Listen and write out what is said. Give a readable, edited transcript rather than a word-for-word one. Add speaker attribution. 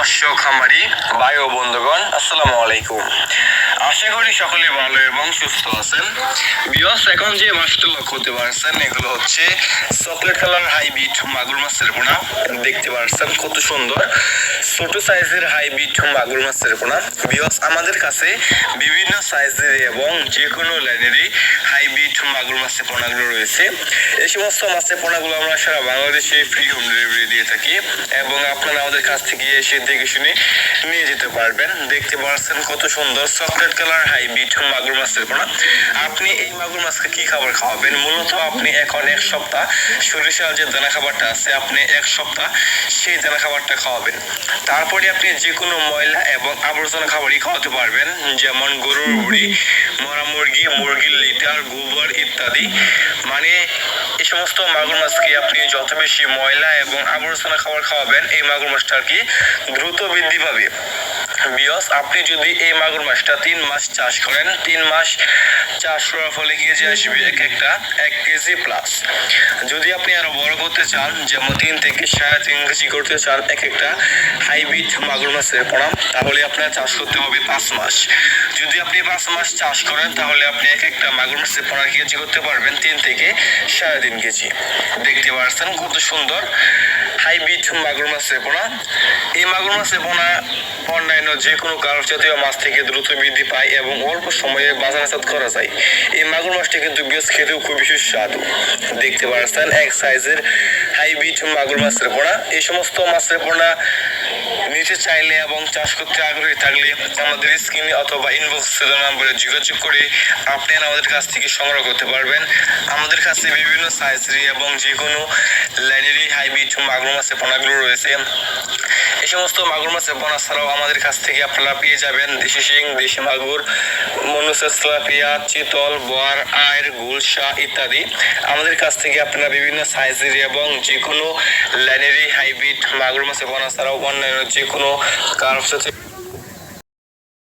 Speaker 1: মৎস্য খামারি ভাই ও বন্ধুগণ, আসসালামু আলাইকুম। আশা করি সকলে ভালো এবং সুস্থ আছেন। বিয়স, এখন যে মাছটা লক্ষ্য করতে পারছেন, এগুলো হচ্ছে চকলেট কালার হাইব্রিড মাগুর মাছের পোনা। দেখতে পাচ্ছেন কত সুন্দর ছোট সাইজের হাইব্রিড মাগুর মাছের পোনা। বিয়স, আমাদের কাছে বিভিন্ন সাইজের এবং যে কোনো লাইনেরই হাইব্রিড মাগুর মাছের পোনাগুলো রয়েছে। এই সমস্ত মাছের পোনাগুলো আমরা সারা বাংলাদেশে ফ্রি হোম ডেলিভারি দিয়ে থাকি এবং আপনারা আমাদের কাছ থেকে এসে দেখে শুনে নিয়ে যেতে পারবেন। দেখতে পাচ্ছেন কত সুন্দর চকলেট কালার হাইব্রিড মাগুর মাছের পোনা। আপনি এই মাগুর মাছকে কি খাবার খাওয়াবেন? মূলত আপনি এখন এক সপ্তাহ সরিষার যে দানা খাবারটা আছে, আপনি এক সপ্তাহ সেই দানা খাবারটা খাওয়াবেন। তারপরে আপনি যে কোনো ময়লা এবং আবর্জনা খাবারই খাওয়াতে পারবেন, যেমন গরুর ভুড়ি, মরা মুরগি, মুরগির লিটার, গোবর ইত্যাদি। মানে এই সমস্ত মাগুর মাছকে আপনি যত বেশি ময়লা এবং আবর্জনা খাবার খাওয়াবেন, এই মাগুর মাছটা আর কি দ্রুত বৃদ্ধি পাবে। বিয়স, আপনি যদি এই মাগুর মাছটা 3 মাস চাষ করেন, 3 মাস চাষ করার ফলে কেজি আসবে একটা 1 কেজি প্লাস। যদি আপনি আরো বড় করতে চান, যেমন 3 থেকে 3.5 কেজি করতে চান একটা হাইব্রিড মাগুর মাছের পোনা, তাহলে আপনার চাষ করতে হবে 5 মাস। যদি আপনি 5 মাস চাষ করেন, তাহলে আপনি একটা মাগুর মাছের পোনা কেজি করতে পারবেন 3 থেকে 3.5 কেজি। দেখতে পাচ্ছেন কত সুন্দর হাইব্রিড মাগুর মাছের পোনা। এই মাগুর মাছের পোনা অন্যান্য যে কোনো কার্প জাতীয় মাছ থেকে দ্রুত বৃদ্ধি পায় এবং অল্প সময়ে বাজারজাত করা যায়। এই মাগুর মাছটি কিন্তু বেশ খেতেও খুবই সুস্বাদু। দেখতে পাচ্ছেন এক সাইজের হাইব্রিড মাগুর মাছের পোনা। এই সমস্ত মাছের পোনা নিতে চাইলে এবং চাষ করতে আগ্রহী থাকলে আমাদের স্ক্রিনে অথবা ইনবক্সে নাম্বারে যোগাযোগ করে আপনি আমাদের কাছ থেকে সংগ্রহ করতে পারবেন। আমাদের কাছে বিভিন্ন সাইজের এবং যে কোনো লাইনেরই হাইব্রিড মাগুর মাছের পোনাগুলো রয়েছে। এই সমস্ত মাগুর মাছের পোনা ছাড়াও আমাদের কাছ থেকে আপনারা পেয়ে যাবেন দেশি শিং, দেশি মাগুর, মনুসেস, তেলাপিয়া, চিতল, বোয়াল, আইড়, গুলশা ইত্যাদি। আমাদের কাছ থেকে আপনারা বিভিন্ন সাইজের এবং যে কোনো লাইনেরই হাইব্রিড মাগুর মাছের পোনা ছাড়াও অন্যান্য যে কোনো কার্প